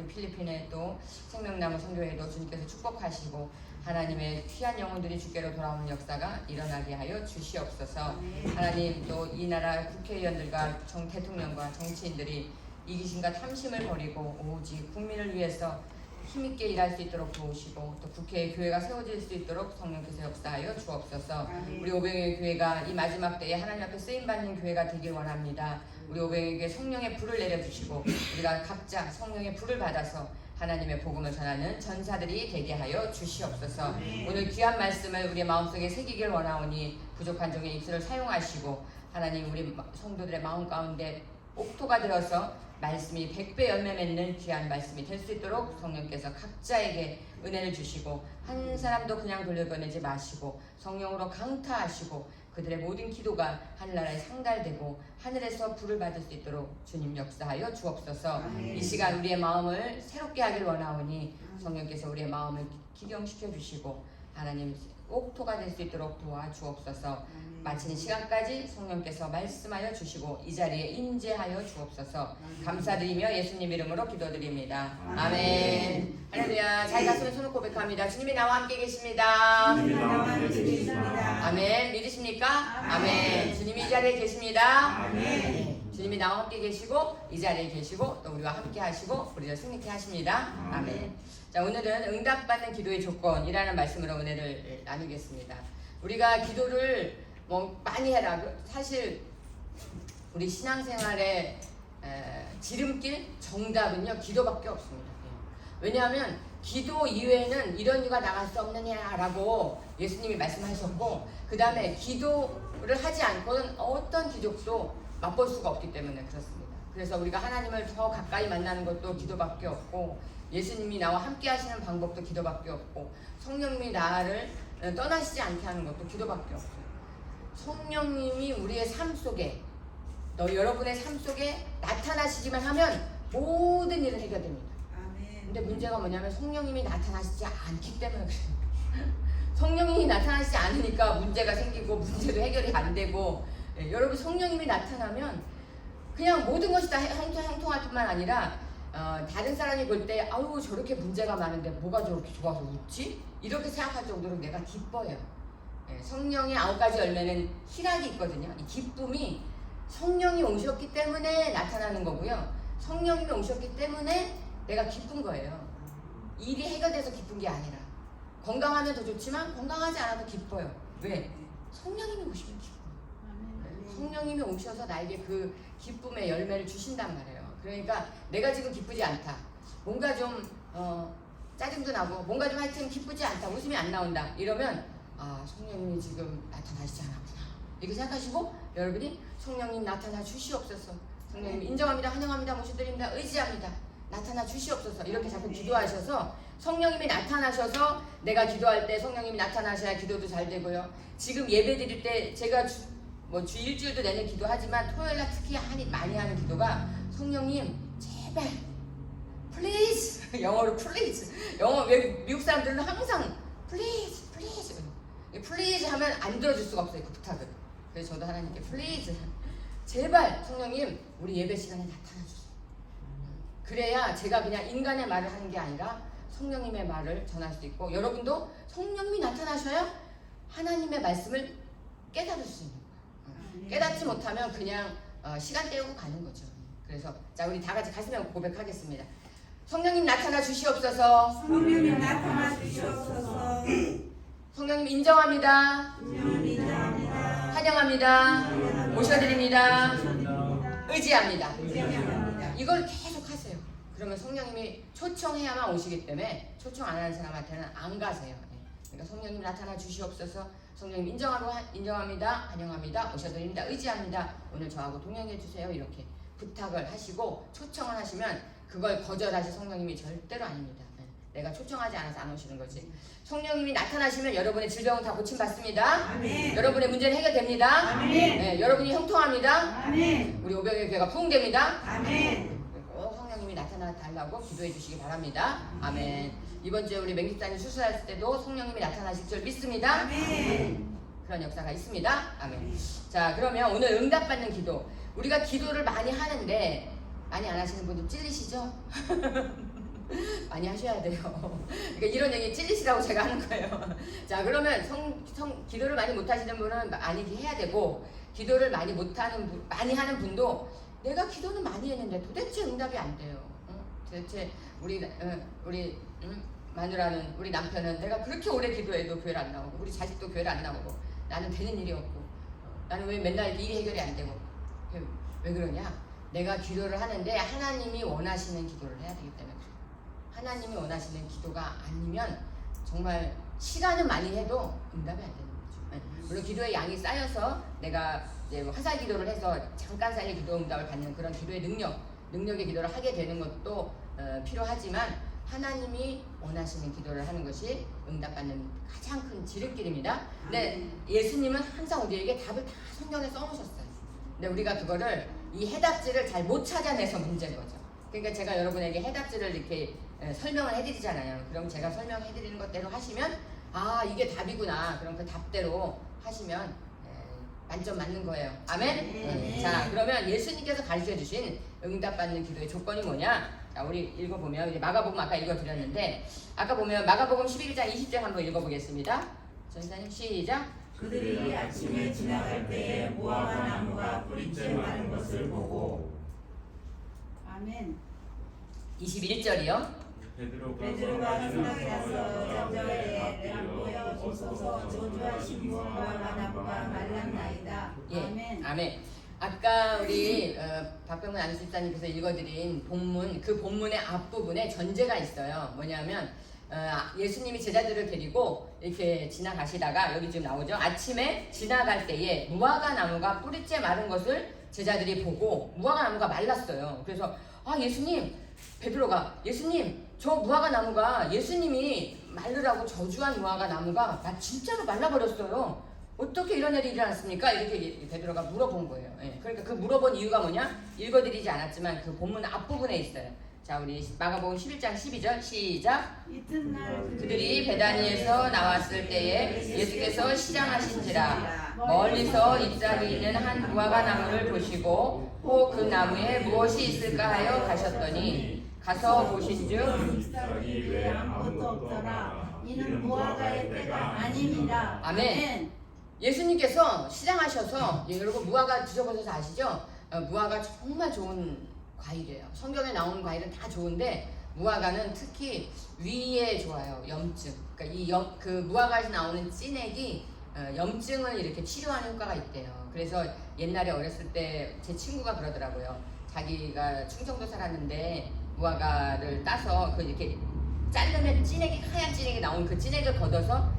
우리 필리핀의 또 생명나무 선교회도 주님께서 축복하시고 하나님의 귀한 영혼들이 주께로 돌아오는 역사가 일어나게 하여 주시옵소서. 하나님 또 이 나라 국회의원들과 대통령과 정치인들이 이기심과 탐심을 버리고 오직 국민을 위해서 힘있게 일할 수 있도록 도우시고 또 국회에 교회가 세워질 수 있도록 성령께서 역사하여 주옵소서. 우리 오병이어 교회가 이 마지막 때에 하나님 앞에 쓰임받는 교회가 되길 원합니다. 우리 오병이어 교회 성령의 불을 내려주시고 우리가 각자 성령의 불을 받아서 하나님의 복음을 전하는 전사들이 되게 하여 주시옵소서. 오늘 귀한 말씀을 우리의 마음속에 새기길 원하오니 부족한 종의 입술을 사용하시고 하나님 우리 성도들의 마음 가운데 옥토가 되어서 말씀이 100배 열매 맺는 귀한 말씀이 될 수 있도록 성령께서 각자에게 은혜를 주시고 한 사람도 그냥 돌려보내지 마시고 성령으로 강타하시고 그들의 모든 기도가 하늘나라에 상달되고 하늘에서 불을 받을 수 있도록 주님 역사하여 주옵소서. 이 시간 우리의 마음을 새롭게 하길 원하오니 성령께서 우리의 마음을 기경시켜 주시고 하나님 옥토가 될 수 있도록 도와주옵소서. 마치는 시간까지 성령께서 말씀하여 주시고 이 자리에 임재하여 주옵소서. 감사드리며 예수님 이름으로 기도드립니다. 아멘. 할렐루야. 잘 가슴에 손을 고백합니다. 주님이 나와 함께 계십니다. 아멘. 믿으십니까? 아멘. 주님이 이 자리에 계십니다. 아멘. 주님이 나와 함께 계시고 이 자리에 계시고 또 우리와 함께 하시고 우리를 승리케 하십니다. 아멘. 자, 오늘은 응답받는 기도의 조건이라는 말씀으로 은혜를 나누겠습니다. 우리가 기도를 많이 해라. 사실 우리 신앙생활의 지름길 정답은요 기도밖에 없습니다. 왜냐하면 기도 이외에는 이런 이유가 나갈 수 없느냐라고 예수님이 말씀하셨고 그 다음에 기도를 하지 않고는 어떤 기적도 맛볼 수가 없기 때문에 그렇습니다. 그래서 우리가 하나님을 더 가까이 만나는 것도 기도밖에 없고 예수님이 나와 함께 하시는 방법도 기도밖에 없고 성령님이 나를 떠나시지 않게 하는 것도 기도밖에 없어요. 성령님이 우리의 삶 속에 여러분의 삶 속에 나타나시기만 하면 모든 일은 해결됩니다. 근데 문제가 뭐냐면 성령님이 나타나시지 않기 때문에 그래요. 성령님이 나타나시지 않으니까 문제가 생기고 문제도 해결이 안 되고 여러분 성령님이 나타나면 그냥 모든 것이 다 형통할 뿐만 아니라 다른 사람이 볼 때 아우 저렇게 문제가 많은데 뭐가 저렇게 좋아서 웃지? 이렇게 생각할 정도로 내가 기뻐요. 성령의 9가지 열매는 희락이 있거든요. 이 기쁨이 성령이 오셨기 때문에 나타나는 거고요. 성령님이 오셨기 때문에 내가 기쁜 거예요. 일이 해결돼서 기쁜 게 아니라 건강하면 더 좋지만 건강하지 않아도 기뻐요. 왜? 성령님이 오시면 기뻐요. 성령님이 오셔서 나에게 그 기쁨의 열매를 주신단 말이에요. 그러니까 내가 지금 기쁘지 않다. 뭔가 좀 짜증도 나고 뭔가 좀 하여튼 기쁘지 않다. 웃음이 안 나온다. 이러면 성령님이 지금 나타나시지 않았구나. 이렇게 생각하시고 여러분이 성령님 나타나 주시옵소서. 성령님 인정합니다. 환영합니다. 모셔드립니다. 의지합니다. 나타나 주시옵소서. 이렇게 자꾸 기도하셔서 성령님이 나타나셔서 내가 기도할 때 성령님이 나타나셔야 기도도 잘 되고요. 지금 예배 드릴 때 제가 주 일주일도 내내 기도하지만 토요일날 특히 많이 하는 기도가 성령님 제발 please 영어로 please 미국 사람들은 항상 please please 하면 안 들어줄 수가 없어요. 그 부탁을. 그래서 저도 하나님께 please 제발 성령님 우리 예배 시간에 나타나주세요. 그래야 제가 그냥 인간의 말을 하는 게 아니라 성령님의 말을 전할 수 있고 여러분도 성령님이 나타나셔야 하나님의 말씀을 깨달을 수 있는 거예요. 깨닫지 못하면 그냥 시간 때우고 가는 거죠. 그래서 자 우리 다 같이 가슴에 고백하겠습니다. 성령님 나타나 주시옵소서. 성령님 나타나 주시옵소서. 성령님 인정합니다. 환영합니다. 모셔드립니다. 의지합니다. 이걸 계속 하세요. 그러면 성령님이 초청해야만 오시기 때문에 초청 안 하는 사람한테는 안 가세요. 그러니까 성령님 나타나 주시옵소서. 성령님 인정합니다. 환영합니다. 모셔드립니다. 의지합니다. 오늘 저하고 동행해 주세요. 이렇게 부탁을 하시고 초청을 하시면 그걸 거절하실 성령님이 절대로 아닙니다. 내가 초청하지 않아서 안 오시는 거지. 성령님이 나타나시면 여러분의 질병은 다 고침받습니다. 아멘. 여러분의 문제는 해결됩니다. 아멘. 네, 여러분이 형통합니다. 아멘. 우리 오병이어 교회가 부흥됩니다. 아멘. 꼭 성령님이 나타나 달라고 기도해 주시기 바랍니다. 아멘. 이번 주에 우리 맹기사님 수술할 때도 성령님이 나타나실 줄 믿습니다. 아멘. 그런 역사가 있습니다. 아멘. 자, 그러면 오늘 응답받는 기도. 우리가 기도를 많이 하는데 많이 안 하시는 분들 찔리시죠? 많이 하셔야 돼요. 그러니까 이런 얘기 찔리시라고 제가 하는 거예요. 자, 그러면 기도를 많이 못하시는 분은 많이 해야 되고, 기도를 많이 못하는 많이 하는 분도 내가 기도는 많이 했는데 도대체 응답이 안 돼요. 도대체 우리 마누라는, 우리 남편은 내가 그렇게 오래 기도해도 교회를 안 나오고, 우리 자식도 교회를 안 나오고, 나는 되는 일이 없고, 나는 왜 맨날 이렇게 일이 해결이 안 되고. 왜 그러냐? 내가 기도를 하는데 하나님이 원하시는 기도를 해야 되기 때문에 그래요. 하나님이 원하시는 기도가 아니면 정말 시간은 많이 해도 응답이 안 되는 거죠. 물론 기도의 양이 쌓여서 내가 이제 화살 기도를 해서 잠깐 사이에 기도 응답을 받는 그런 기도의 능력의 기도를 하게 되는 것도 필요하지만, 하나님이 원하시는 기도를 하는 것이 응답받는 가장 큰 지름길입니다. 근데 예수님은 항상 우리에게 답을 다 성경에 써놓으셨어요. 근데 우리가 그거를 이 해답지를 잘 못 찾아내서 문제인 거죠. 그러니까 제가 여러분에게 해답지를 이렇게 설명을 해드리잖아요. 그럼 제가 설명해드리는 것대로 하시면 아, 이게 답이구나. 그럼 그 답대로 하시면 만점 맞는 거예요. 아멘? 자, 그러면 예수님께서 가르쳐주신 응답받는 기도의 조건이 뭐냐? 자, 우리 읽어보면, 이제 마가복음 아까 읽어드렸는데, 아까 보면 마가복음 11장 20절 한번 읽어보겠습니다. 전사님 시작. 그들이 아침에 지나갈 때에 무화과 나무가 뿌리째 마른 것을 보고. 아멘. 21절이요. 베드로가 생각이 나서 저절에 모여 오소서 저주하신 무화과 나무가 말랐나이다. 아멘. 아멘. 아까 우리 박병문 안수집사님께서 읽어드린 본문, 그 본문의 앞부분에 전제가 있어요. 뭐냐면 예수님이 제자들을 데리고 이렇게 지나가시다가, 여기 지금 나오죠. 아침에 지나갈 때에 무화과 나무가 뿌리째 마른 것을 제자들이 보고, 무화과 나무가 말랐어요. 그래서 예수님, 베드로가, 예수님, 저 무화과 나무가 예수님이 말르라고 저주한 무화과 나무가 진짜로 말라버렸어요. 어떻게 이런 일이 일어났습니까? 이렇게 베드로가 물어본 거예요. 그러니까 그 물어본 이유가 뭐냐? 읽어드리지 않았지만 그 본문 앞부분에 있어요. 자, 우리 마가복음 11장 12절 시작. 이튿날 그들이 베다니에서 나왔을 때에 예수께서 시장하신지라 멀리서 잎사귀 있는 한 무화과 나무를 보시고 혹 그 나무에 무엇이 있을까 하여 가셨더니, 가서 보신즉 잎사귀 외에 아무것도 없더라. 이는 무화과의 때가 아니니라. 아멘. 예수님께서 시장하셔서, 여러분 무화과 드셔보셔서 아시죠? 무화과 정말 좋은 과일이에요. 성경에 나오는 과일은 다 좋은데 무화과는 특히 위에 좋아요. 염증. 그러니까 그 무화과에서 나오는 찐액이 염증을 이렇게 치료하는 효과가 있대요. 그래서 옛날에 어렸을 때 제 친구가 그러더라고요. 자기가 충청도 살았는데 무화과를 따서 그 이렇게 자르면 찐액이, 하얀 찐액이 나오는 그 찐액을 걷어서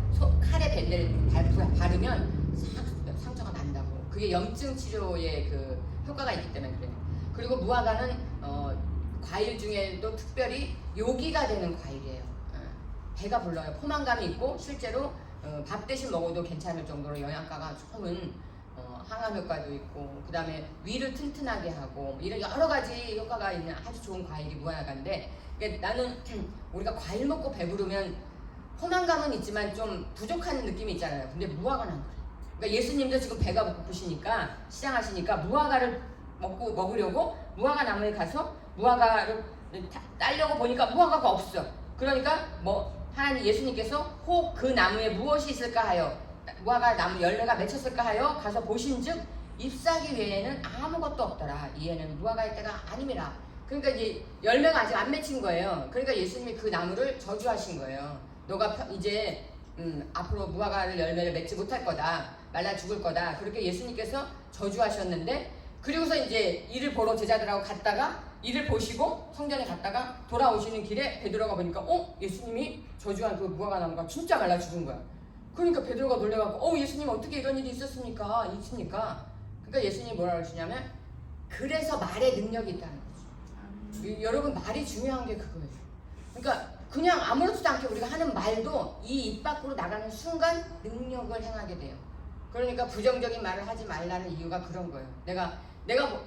칼에 밴드를 바르면 상처가 난다고. 그게 염증 치료에 그 효과가 있기 때문에 그래요. 그리고 무화과는 과일 중에도 특별히 요기가 되는 과일이에요. 배가 불러요. 포만감이 있고 실제로 밥 대신 먹어도 괜찮을 정도로 영양가가 좋은 항암 효과도 있고, 그 다음에 위를 튼튼하게 하고, 이런 여러 가지 효과가 있는 아주 좋은 과일이 무화과인데, 그러니까 나는 우리가 과일 먹고 배부르면 포만감은 있지만 좀 부족한 느낌이 있잖아요. 근데 무화과는 안 그래요. 그러니까 예수님도 지금 배가 고프시니까 시장하시니까 무화과를 먹으려고 무화과 나무에 가서 무화과를 따려고 보니까 무화과가 없어. 그러니까 하나님 예수님께서 혹 그 나무에 무엇이 있을까 하여, 무화과 나무 열매가 맺혔을까 하여 가서 보신즉 잎사귀 외에는 아무것도 없더라. 이에는 무화과의 때가 아님이라. 그러니까 이제 열매가 아직 안 맺힌 거예요. 그러니까 예수님이 그 나무를 저주하신 거예요. 너가 이제 앞으로 무화과를 열매를 맺지 못할 거다. 말라 죽을 거다. 그렇게 예수님께서 저주하셨는데, 그리고서 이제 이를 보러 제자들하고 갔다가 이를 보시고 성전에 갔다가 돌아오시는 길에 베드로가 보니까 예수님이 저주한 그 무화과 나무가 진짜 말라 죽은 거야. 그러니까 베드로가 놀래갖고 예수님 어떻게 이런 일이 있었습니까? 그러니까 예수님이 뭐라 그러시냐면, 그래서 말의 능력이 있다는 거죠. 여러분, 말이 중요한 게 그거예요. 그러니까 그냥 아무렇지도 않게 우리가 하는 말도 이 입 밖으로 나가는 순간 능력을 행하게 돼요. 그러니까 부정적인 말을 하지 말라는 이유가 그런 거예요. 내가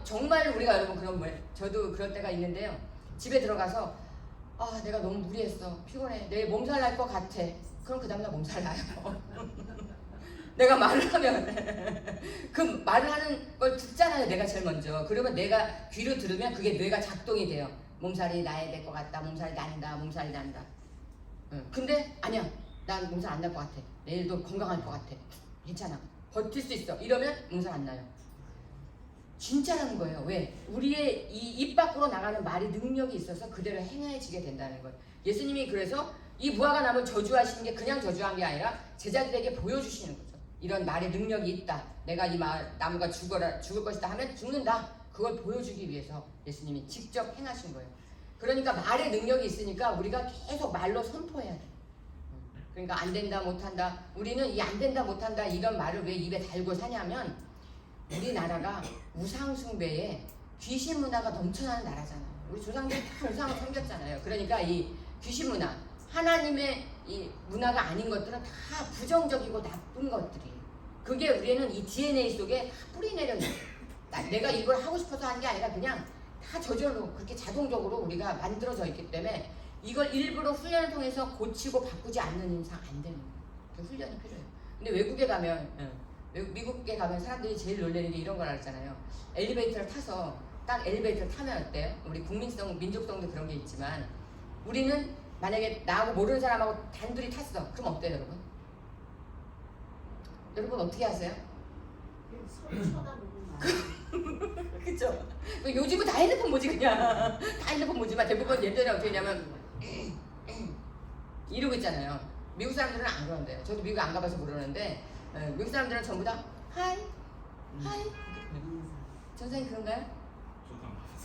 정말 우리가 여러분 저도 그럴 때가 있는데요. 집에 들어가서 내가 너무 무리했어. 피곤해. 내일 몸살 날 것 같아. 그럼 그 다음날 몸살 나요. 내가 말을 하면 그 말을 하는 걸 듣잖아요. 내가 제일 먼저. 그러면 내가 귀로 들으면 그게 뇌가 작동이 돼요. 몸살이 나야 될 것 같다. 몸살이 난다. 몸살이 난다. 근데 아니야. 난 몸살 안 날 것 같아. 내일도 건강할 것 같아. 괜찮아. 버틸 수 있어. 이러면 몸살 안 나요. 진짜라는 거예요. 왜? 우리의 이 입 밖으로 나가는 말이 능력이 있어서 그대로 행해지게 된다는 거예요. 예수님이 그래서 이 무화과 나무를 저주하시는 게 그냥 저주한 게 아니라 제자들에게 보여주시는 거죠. 이런 말의 능력이 있다. 내가 이 나무가 죽을 것이다 하면 죽는다. 그걸 보여주기 위해서 예수님이 직접 행하신 거예요. 그러니까 말의 능력이 있으니까 우리가 계속 말로 선포해야 돼. 그러니까 안 된다 못한다. 우리는 이 안 된다 못한다 이런 말을 왜 입에 달고 사냐면 우리나라가 우상 숭배에 귀신 문화가 넘쳐나는 나라잖아요. 우리 조상들이 다 우상을 섬겼잖아요. 그러니까 이 귀신 문화, 하나님의 이 문화가 아닌 것들은 다 부정적이고 나쁜 것들이. 그게 우리는 이 DNA 속에 다 뿌리내려 있는. 내가 이걸 하고 싶어서 하는 게 아니라 그냥 다 저절로 그렇게 자동적으로 우리가 만들어져 있기 때문에 이걸 일부러 훈련을 통해서 고치고 바꾸지 않는 이상 안 되는 거예요. 그 훈련이 필요해요. 근데 외국에 가면 미국에 가면 사람들이 제일 놀라는 게 이런 걸 알잖아요. 엘리베이터를 타서 딱 엘리베이터를 타면 어때요? 우리 국민성, 민족성도 그런 게 있지만 우리는 만약에 나하고 모르는 사람하고 단둘이 탔어. 그럼 어때요, 여러분? 여러분 어떻게 하세요? 서로 쳐다보고 말. 그쵸? 요즘은 다 핸드폰 보지 그냥. 다 핸드폰 보지만 대부분 예전에 어떻게 했냐면 이러고 있잖아요. 미국 사람들은 안 그런대요. 저도 미국 안 가봐서 모르는데 미국 사람들은 전부 다 하이 하이. 선생님 그런가요?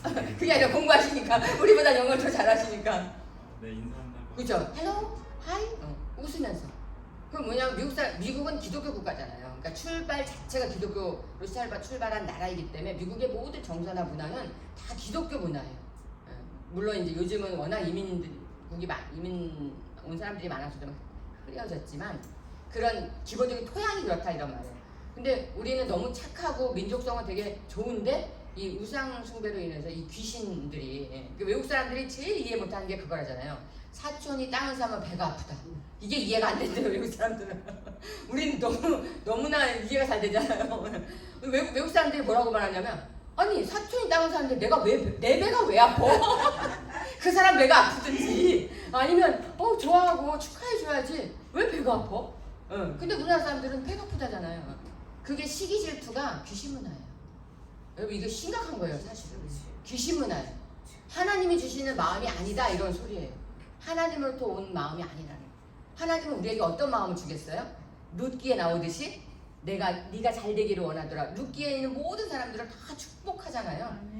저도 안 그게 아니라 공부하시니까 우리보다 영어를 더 잘하시니까. 네, 인사한다고. 그죠? 헬로 하이 웃으면서. 그럼 뭐냐면 미국은 기독교 국가잖아요. 그러니까 출발 자체가 기독교로 출발한 나라이기 때문에 미국의 모든 정서나 문화는 다 기독교 문화예요. 물론 이제 요즘은 워낙 이민 온 사람들이 많아서 좀 흐려졌지만 그런 기본적인 토양이 그렇다 이런 말이에요. 근데 우리는 너무 착하고 민족성은 되게 좋은데 이 우상 숭배로 인해서 이 귀신들이 외국 사람들이 제일 이해 못하는 게 그거라잖아요. 사촌이 땅을 사면 배가 아프다. 이게 이해가 안 된대요, 외국 사람들은. 우리는 너무나 이해가 잘 되잖아요. 외국 사람들이 뭐라고 말하냐면 아니 사촌이 땅을 사는데 내 배가 왜 아파? 그 사람 배가 아프든지 아니면 좋아하고 축하해줘야지 왜 배가 아파? 근데 우리나라 사람들은 배가 아프다잖아요. 그게 시기 질투가 귀신 문화예요. 여러분 이거 심각한 거예요 사실은. 귀신 문화예요. 하나님이 주시는 마음이 아니다 이런 소리예요. 하나님으로부터 온 마음이 아니라는 거예요. 하나님은 우리에게 어떤 마음을 주겠어요? 룻기에 나오듯이 네가 잘 되기를 원하더라. 룻기에 있는 모든 사람들을 다 축복하잖아요.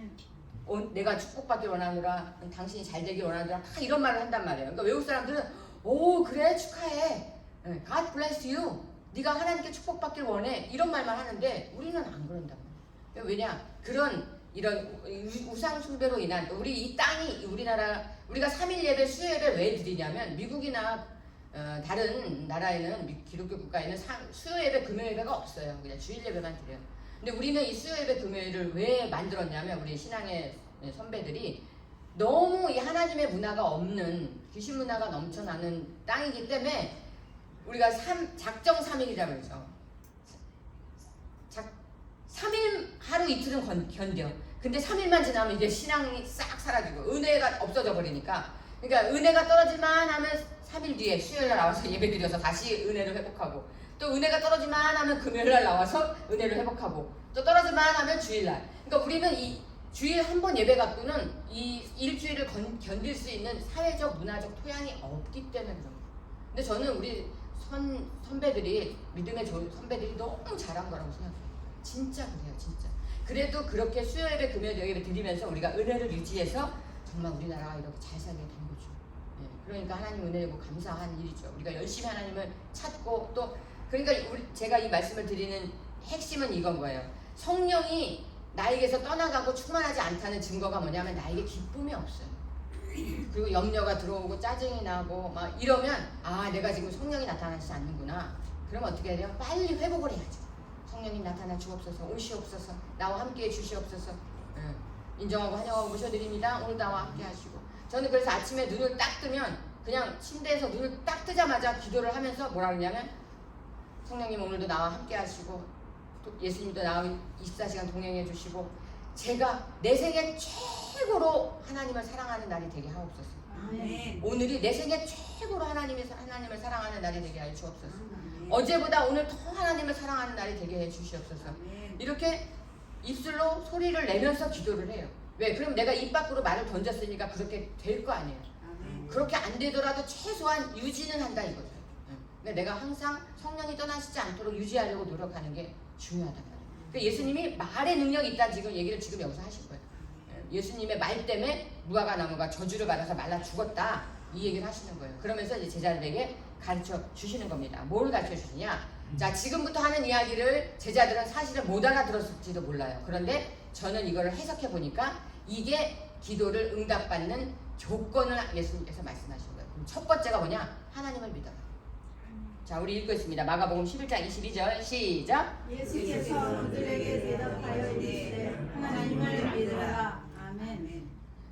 내가 축복받기를 원하노라. 당신이 잘 되기를 원하노라. 다 이런 말을 한단 말이에요. 그러니까 외국 사람들은 오 그래 축하해. God bless you. 네가 하나님께 축복받기를 원해. 이런 말만 하는데 우리는 안 그런단 말이에요. 왜냐? 이런 우상 숭배로 인한 우리 이 땅이 우리가 3일 예배 수요 예배 왜 드리냐면 미국이나 다른 나라에는 기독교 국가에는 수요 예배 금요 예배가 없어요. 그냥 주일 예배만 드려요. 근데 우리는 이 수요 예배 금요일을 왜 만들었냐면 우리 신앙의 선배들이 너무 이 하나님의 문화가 없는 귀신 문화가 넘쳐나는 땅이기 때문에 우리가 작정 3일이라고 그러죠. 3일 하루 이틀은 견뎌. 근데 3일만 지나면 이제 신앙이 싹 사라지고 은혜가 없어져 버리니까 그러니까 은혜가 떨어질만 하면 3일 뒤에 수요일날 나와서 예배 드려서 다시 은혜를 회복하고 또 은혜가 떨어질만 하면 금요일날 나와서 은혜를 회복하고 또 떨어질만 하면 주일날. 그러니까 우리는 이 주일 한 번 예배 갖고는 이 일주일을 견딜 수 있는 사회적 문화적 토양이 없기 때문에 그런 거예요. 근데 저는 우리 선배들이 믿음의 선배들이 너무 잘한 거라고 생각해요. 진짜 그래요, 진짜. 그래도 그렇게 수요 예배, 금요 예배 드리면서 우리가 은혜를 유지해서 정말 우리나라가 이렇게 잘 살게 된 거죠. 그러니까 하나님 은혜고 감사한 일이죠. 우리가 열심히 하나님을 찾고 또 그러니까 제가 이 말씀을 드리는 핵심은 이건 거예요. 성령이 나에게서 떠나가고 충만하지 않다는 증거가 뭐냐면 나에게 기쁨이 없어요. 그리고 염려가 들어오고 짜증이 나고 막 이러면 내가 지금 성령이 나타나지 않는구나. 그러면 어떻게 해야 돼요? 빨리 회복을 해야죠. 성령님 나타나 주옵소서, 오시옵소서, 나와 함께해 주시옵소서. 인정하고 환영하고 모셔드립니다. 오늘 나와 함께 하시고. 저는 그래서 아침에 눈을 딱 뜨면 그냥 침대에서 눈을 딱 뜨자마자 기도를 하면서 뭐라 그러냐면 성령님 오늘도 나와 함께 하시고 또 예수님도 나와 24시간 동행해 주시고 제가 내 생애 최고로 하나님을 사랑하는 날이 되게 하옵소서. 아멘. 오늘이 내 생애 최고로 하나님을 사랑하는 날이 되게 해 주옵소서. 어제보다 오늘 더 하나님을 사랑하는 날이 되게 해 주시옵소서. 아멘. 이렇게 입술로 소리를 내면서 기도를 해요. 왜? 그럼 내가 입 밖으로 말을 던졌으니까 그렇게 될 거 아니에요. 아멘. 그렇게 안 되더라도 최소한 유지는 한다 이거죠. 그러니까 내가 항상 성령이 떠나시지 않도록 유지하려고 노력하는 게 중요하단 말이에요. 그러니까 예수님이 말의 능력이 있다 지금 얘기를 지금 여기서 하신 거예요. 예수님의 말 때문에 무화과 나무가 저주를 받아서 말라 죽었다 이 얘기를 하시는 거예요. 그러면서 이제 제자들에게 가르쳐 주시는 겁니다. 뭘 가르쳐 주시냐? 자, 지금부터 하는 이야기를 제자들은 사실은 못 알아들었을지도 몰라요. 그런데 저는 이거를 해석해 보니까 이게 기도를 응답받는 조건을 예수님께서 말씀하신 거예요. 그럼 첫 번째가 뭐냐? 하나님을 믿어라. 자, 우리 읽고 있습니다. 마가복음 11장 22절 시작. 예수께서 그들에게 대답하여 이르시되 하나님을 믿으라. 아멘.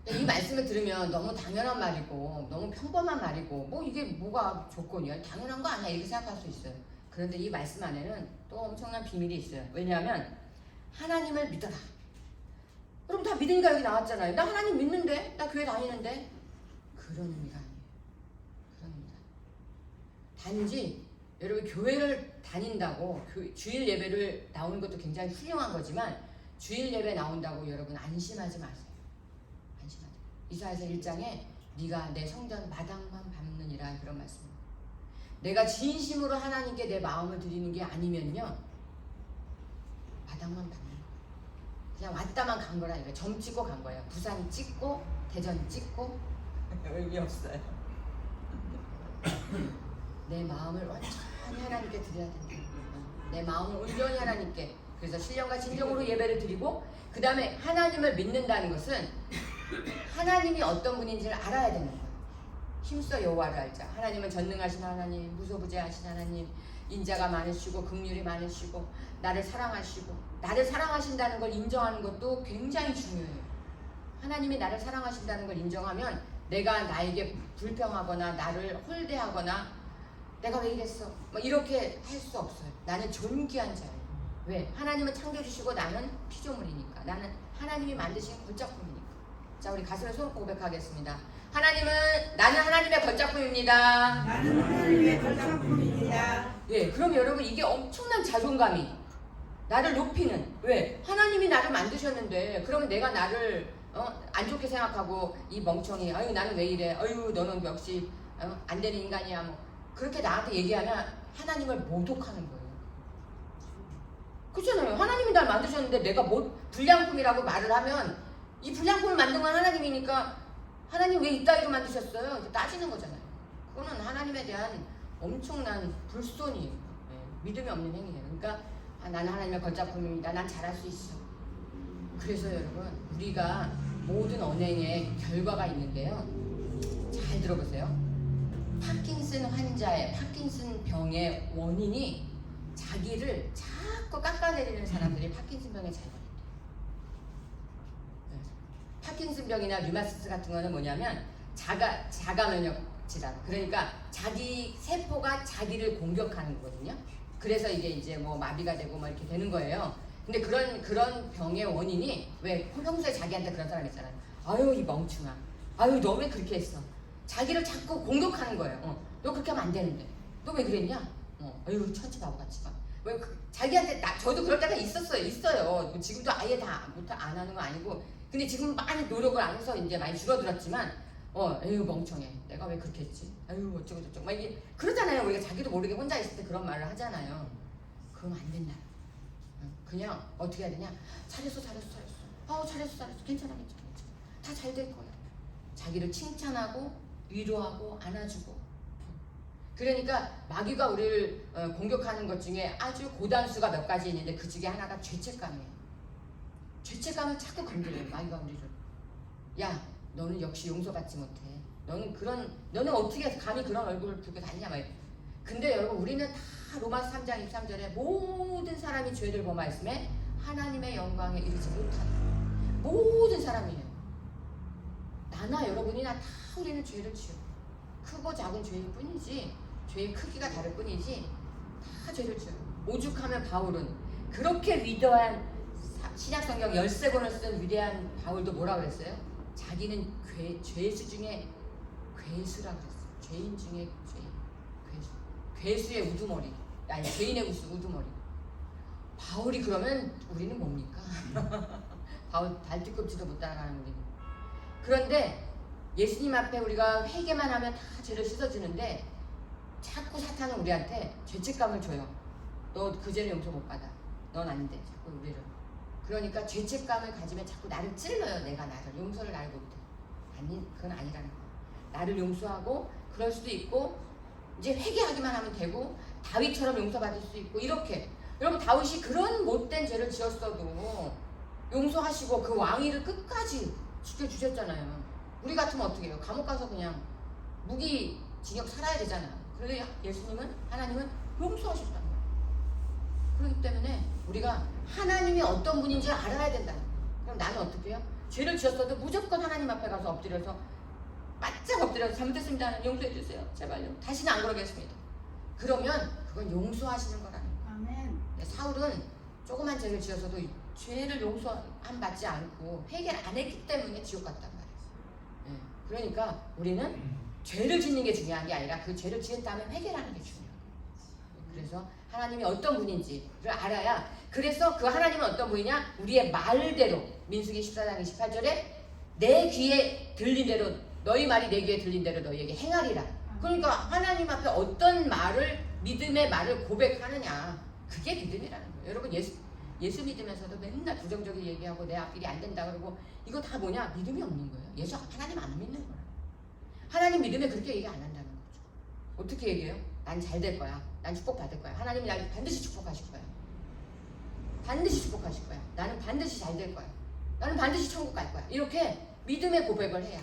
이 말씀을 들으면 너무 당연한 말이고 너무 평범한 말이고 뭐 이게 뭐가 조건이야? 당연한 거 아니야? 이렇게 생각할 수 있어요. 그런데 이 말씀 안에는 또 엄청난 비밀이 있어요. 왜냐하면 하나님을 믿어라. 그럼 다 믿으니까 여기 나왔잖아요. 나 하나님 믿는데? 나 교회 다니는데? 그런 의미가 아니에요. 그런 의미가 아니에요. 단지 여러분 교회를 다닌다고 주일 예배를 나오는 것도 굉장히 훌륭한 거지만 주일 예배 나온다고 여러분 안심하지 마세요. 안심하지. 이사야서 1장에 네가 내 성전 마당만 밟느니라 그런 말씀입니다. 내가 진심으로 하나님께 내 마음을 드리는 게 아니면요 마당만 밟는 거예요. 그냥 왔다만 간 거라 이거 점 찍고 간 거예요. 부산 찍고 대전 찍고 의미 없어요. 내 마음을 완전히 하나님께 드려야 된다. 내 마음을 온전히 하나님께. 그래서 신령과 진정으로 예배를 드리고 그 다음에 하나님을 믿는다는 것은 하나님이 어떤 분인지를 알아야 되는 거예요. 힘써 여호와를 알자. 하나님은 전능하신 하나님, 무소부재하신 하나님, 인자가 많으시고 긍휼이 많으시고 나를 사랑하시고 나를 사랑하신다는 걸 인정하는 것도 굉장히 중요해요. 하나님이 나를 사랑하신다는 걸 인정하면 내가 나에게 불평하거나 나를 홀대하거나 내가 왜 이랬어? 뭐 이렇게 할 수 없어요. 나는 존귀한 자예요. 왜? 하나님은 창조주시고 나는 피조물이니까. 나는 하나님이 만드신 걸작품이니까. 자, 우리 가슴에 손 고백하겠습니다. 나는 하나님의 걸작품입니다. 나는 하나님의 걸작품입니다. 예, 그럼 여러분 이게 엄청난 자존감이 나를 높이는. 왜? 하나님이 나를 만드셨는데 그러면 내가 나를 안 좋게 생각하고 이 멍청이 아유 나는 왜 이래 아유 너는 역시 안 되는 인간이야 뭐 그렇게 나한테 얘기하면 하나님을 모독하는 거예요. 그렇잖아요. 하나님이 날 만드셨는데 내가 뭐 불량품이라고 말을 하면 이 불량품을 만든 건 하나님이니까 하나님 왜 이따위로 만드셨어요? 이렇게 따지는 거잖아요. 그거는 하나님에 대한 엄청난 불손이에요. 믿음이 없는 행위예요. 그러니까 나는 하나님의 걸작품입니다. 난 잘할 수 있어. 그래서 여러분 우리가 모든 언행에 결과가 있는데요. 잘 들어보세요. 파킨슨 환자의 파킨슨 병의 원인이 자기를 자꾸 깎아내리는 사람들이 파킨슨 병에 잘 걸린대요. 파킨슨 병이나 류마티스 같은 거는 뭐냐면 자가 면역 질환. 그러니까 자기 세포가 자기를 공격하는 거거든요. 그래서 이게 이제 뭐 마비가 되고 막 이렇게 되는 거예요. 근데 그런 병의 원인이 왜 평소에 자기한테 그런 사람 있잖아요. 아유 이 멍충아. 아유 너 왜 그렇게 했어? 자기를 자꾸 공격하는 거예요. 너 그렇게 하면 안 되는데. 너 왜 그랬냐? 아유 천치 바보같이 막. 왜 자기한테 저도 그럴 때가 있어요. 지금도 아예 다 안 하는 건 아니고. 근데 지금 많이 노력을 안 해서 이제 많이 줄어들었지만 에휴 멍청해. 내가 왜 그렇게 했지? 아유 어쩌고 저쩌고 막 이게 그러잖아요. 우리가 자기도 모르게 혼자 있을 때 그런 말을 하잖아요. 그러면 안 된다. 그냥 어떻게 해야 되냐? 잘했어. 잘했어. 괜찮아. 다 잘 될 거야. 자기를 칭찬하고 위로하고 안아주고. 그러니까 마귀가 우리를 공격하는 것 중에 아주 고단수가 몇 가지 있는데 그 중에 하나가 죄책감이에요. 죄책감을 자꾸 건드려요. 마귀가 우리를. 야, 너는 역시 용서받지 못해. 너는 어떻게 감히 그런 얼굴을 들고 다니냐 말이야. 근데 여러분 우리는 다 로마서 3장 23절에 모든 사람이 죄를 범하였음에 하나님의 영광에 이르지 못하다. 모든 사람이에요. 나나 여러분이나 다 우리는 죄를 지어. 크고 작은 죄일 뿐이지 죄의 크기가 다를 뿐이지 다 죄를 지어요. 오죽하면 바울은 그렇게 위대한 신약성경 13권을 쓴 위대한 바울도 뭐라 그랬어요? 자기는 죄수 중에 괴수라 그랬어요. 죄인 중에 죄인. 괴수의 우두머리. 아니 죄인의 우두머리. 바울이 그러면 우리는 뭡니까? 바울 발뒤꿈치도 못 따라가는 우리는. 그런데 예수님 앞에 우리가 회개만 하면 다 죄를 씻어주는데 자꾸 사탄은 우리한테 죄책감을 줘요. 너 그 죄는 용서 못 받아. 넌 안 돼. 자꾸 우리를. 그러니까 죄책감을 가지면 자꾸 나를 찔러요. 내가 나를. 용서를 나를 못해. 아니, 그건 아니라는 거야. 나를 용서하고 그럴 수도 있고 이제 회개하기만 하면 되고 다윗처럼 용서받을 수 있고 이렇게. 여러분 다윗이 그런 못된 죄를 지었어도 용서하시고 그 왕위를 끝까지 지켜주셨잖아요. 우리 같으면 어떻게 해요? 감옥 가서 그냥 무기징역 살아야 되잖아. 그런데 예수님은, 하나님은 용서하셨다는 거예요. 그렇기 때문에 우리가 하나님이 어떤 분인지 알아야 된다는 거예요. 그럼 나는 어떻게 해요? 죄를 지었어도 무조건 하나님 앞에 가서 엎드려서 바짝 엎드려서 잘못했습니다. 하나님 용서해 주세요. 제발요. 다시는 안 그러겠습니다. 그러면 그건 용서하시는 거라는 거예요. 아멘. 사울은 조그만 죄를 지어서도 죄를 용서함 받지 않고 회개를 안 했기 때문에 지옥 갔단 말이에요. 네. 그러니까 우리는 죄를 짓는 게 중요한 게 아니라 그 죄를 지은 다음에 회개를 하는 게 중요해요. 그래서 하나님이 어떤 분인지를 알아야, 그래서 그 하나님은 어떤 분이냐? 우리의 말대로, 민수기 14장 28절에 내 귀에 들린 대로, 너희 말이 내 귀에 들린 대로 너희에게 행하리라. 그러니까 하나님 앞에 어떤 말을, 믿음의 말을 고백하느냐, 그게 믿음이라는 거예요. 여러분 예수 믿으면서도 맨날 부정적인 얘기하고 내 앞길이 안 된다 그러고 이거 다 뭐냐? 믿음이 없는 거예요. 하나님 안 믿는 거예요. 하나님 믿으면 그렇게 얘기 안 한다는 거죠. 어떻게 얘기해요? 난 잘 될 거야. 난 축복받을 거야. 하나님이 날 반드시 축복하실 거야. 반드시 축복하실 거야. 나는 반드시 잘 될 거야. 나는 반드시 천국 갈 거야. 이렇게 믿음의 고백을 해야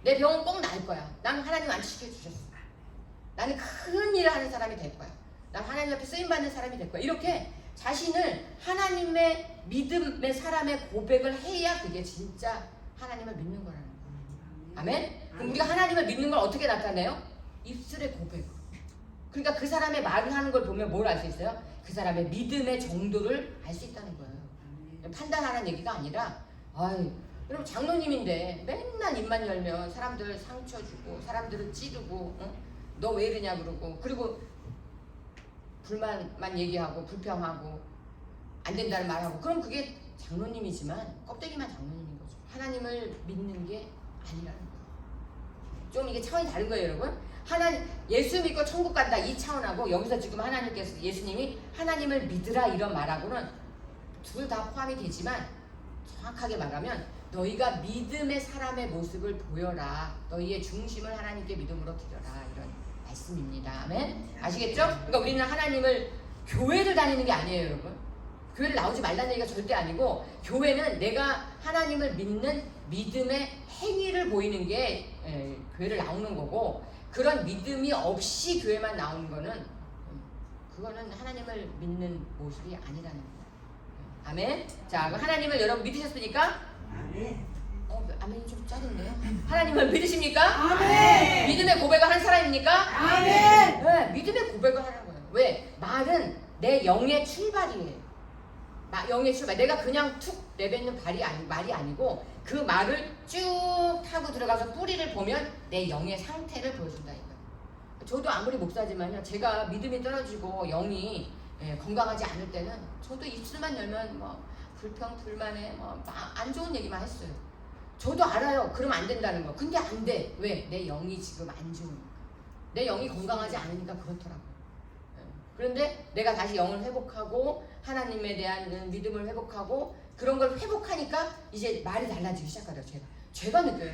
내 병은 꼭 나을 거야. 난 하나님 안치시켜 주셨어. 나는 큰 일을 하는 사람이 될 거야. 난 하나님 앞에 쓰임받는 사람이 될 거야. 이렇게 자신을 하나님의 믿음의 사람의 고백을 해야 그게 진짜 하나님을 믿는 거라는 거예요. 아멘? 그럼 우리가 하나님을 믿는 걸 어떻게 나타내요? 입술의 고백. 그러니까 그 사람의 말을 하는 걸 보면 뭘 알 수 있어요? 그 사람의 믿음의 정도를 알 수 있다는 거예요. 판단하는 얘기가 아니라, 여러분 장로님인데 맨날 입만 열면 사람들 상처 주고 사람들을 찌르고, 너 왜 이러냐 그러고, 그리고 불만만 얘기하고 불평하고 안 된다는 말하고, 그럼 그게 장로님이지만 껍데기만 장로님인 거죠. 하나님을 믿는 게 아니라는 거예요. 좀 이게 차원이 다른 거예요, 여러분. 예수 믿고 천국 간다 이 차원하고, 여기서 지금 예수님이 하나님을 믿으라 이런 말하고는 둘 다 포함이 되지만, 정확하게 말하면 너희가 믿음의 사람의 모습을 보여라. 너희의 중심을 하나님께 믿음으로 드려라. 이런 말씀입니다. 아멘? 아시겠죠? 그러니까 우리는 하나님을, 교회를 다니는 게 아니에요, 여러분. 교회를 나오지 말라는 얘기가 절대 아니고, 교회는 내가 하나님을 믿는 믿음의 행위를 보이는 게 교회를 나오는 거고, 그런 믿음이 없이 교회만 나오는 거는, 그거는 하나님을 믿는 모습이 아니라는 거예요. 아멘? 자, 그럼 하나님을 여러분 믿으셨습니까? 아멘. 아멘이 좀 짜린데요? 하나님을 믿으십니까? 아멘. 믿음의 고백을 하는 사람입니까? 아멘. 네, 믿음의 고백을 하는 거예요. 왜? 말은 내 영의 출발이에요. 영의 출발. 내가 그냥 툭 내뱉는 말이 아니고, 그 말을 쭉 타고 들어가서 뿌리를 보면 내 영의 상태를 보여준다 이거예요. 저도 아무리 목사지만요, 제가 믿음이 떨어지고 영이 건강하지 않을 때는 저도 입술만 열면 뭐 불평 불만에 뭐 안 좋은 얘기만 했어요. 저도 알아요. 그러면 안 된다는 거. 근데 안 돼. 왜? 내 영이 지금 안 좋으니까. 내 영이 건강하지 않으니까 그렇더라고요. 그런데 내가 다시 영을 회복하고 하나님에 대한 믿음을 회복하고 그런 걸 회복하니까 이제 말이 달라지기 시작하더라고요. 제가 느껴요.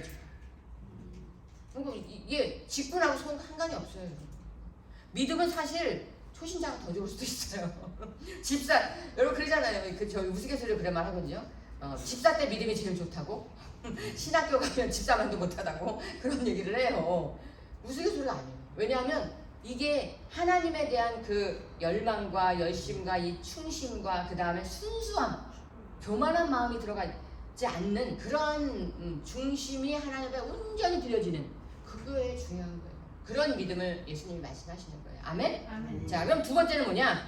그리고 이게 직분하고 상관이 없어요. 믿음은 사실 초신자가 더 좋을 수도 있어요. 집사, 여러분 그러잖아요. 저희 우스갯소리로 그런 말 하거든요. 집사 때 믿음이 제일 좋다고, 신학교 가면 집사만도 못하다고 그런 얘기를 해요. 우스갯소리가 아니에요. 왜냐하면 이게 하나님에 대한 그 열망과 열심과 이 충심과 그 다음에 순수함, 교만한 마음이 들어가지 않는 그런 중심이 하나님께 온전히 들려지는, 그거에 중요한 거예요. 그런 믿음을 예수님이 말씀하시는 거예요. 아멘? 아멘. 자, 그럼 두 번째는 뭐냐?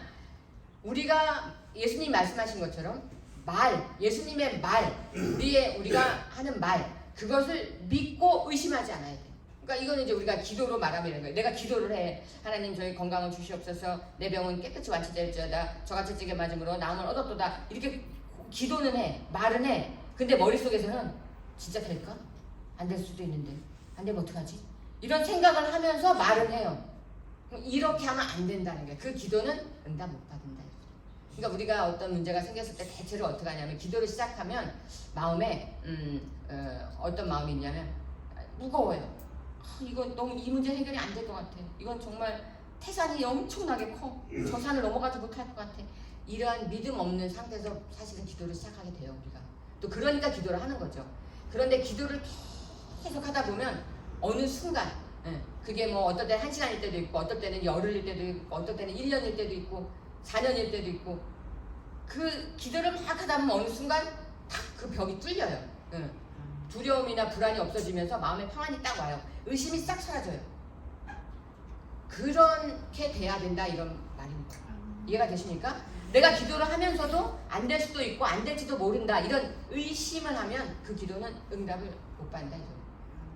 우리가 예수님이 말씀하신 것처럼 예수님의 말, 우리가 하는 말, 그것을 믿고 의심하지 않아야 돼. 그러니까 이거는 이제 우리가 기도로 말하면 이런 거예요. 내가 기도를 해. 하나님 저희 건강을 주시옵소서. 내 병은 깨끗이 완치될지어다. 저같이 찌게 맞음으로 나음을 얻었도다. 이렇게 기도는 해. 말은 해. 근데 머릿속에서는 진짜 될까? 안 될 수도 있는데. 안 되면 어떡하지? 이런 생각을 하면서 말은 해요. 이렇게 하면 안 된다는 거예요. 그 기도는 응답 못 받는다. 그러니까 우리가 어떤 문제가 생겼을 때 대체로 어떻게 하냐면 기도를 시작하면 마음에 어떤 마음이 있냐면 무거워요. 이거 너무 이 문제 해결이 안 될 것 같아. 이건 정말 태산이 엄청나게 커. 저 산을 넘어가지 못할 것 같아. 이러한 믿음 없는 상태에서 사실은 기도를 시작하게 돼요. 우리가 또 그러니까 기도를 하는 거죠. 그런데 기도를 계속 하다 보면 어느 순간 그게 뭐 어떨 때는 1시간일 때도 있고 어떨 때는 열흘일 때도 있고 어떨 때는 1년일 때도 있고 4년일 때도 있고 그 기도를 막 하다 보면 어느 순간 탁 그 벽이 뚫려요. 두려움이나 불안이 없어지면서 마음의 평안이 딱 와요. 의심이 싹 사라져요. 그렇게 돼야 된다 이런 말입니다. 이해가 되십니까? 내가 기도를 하면서도 안 될 수도 있고 안 될지도 모른다 이런 의심을 하면 그 기도는 응답을 못 받는다 이거예요.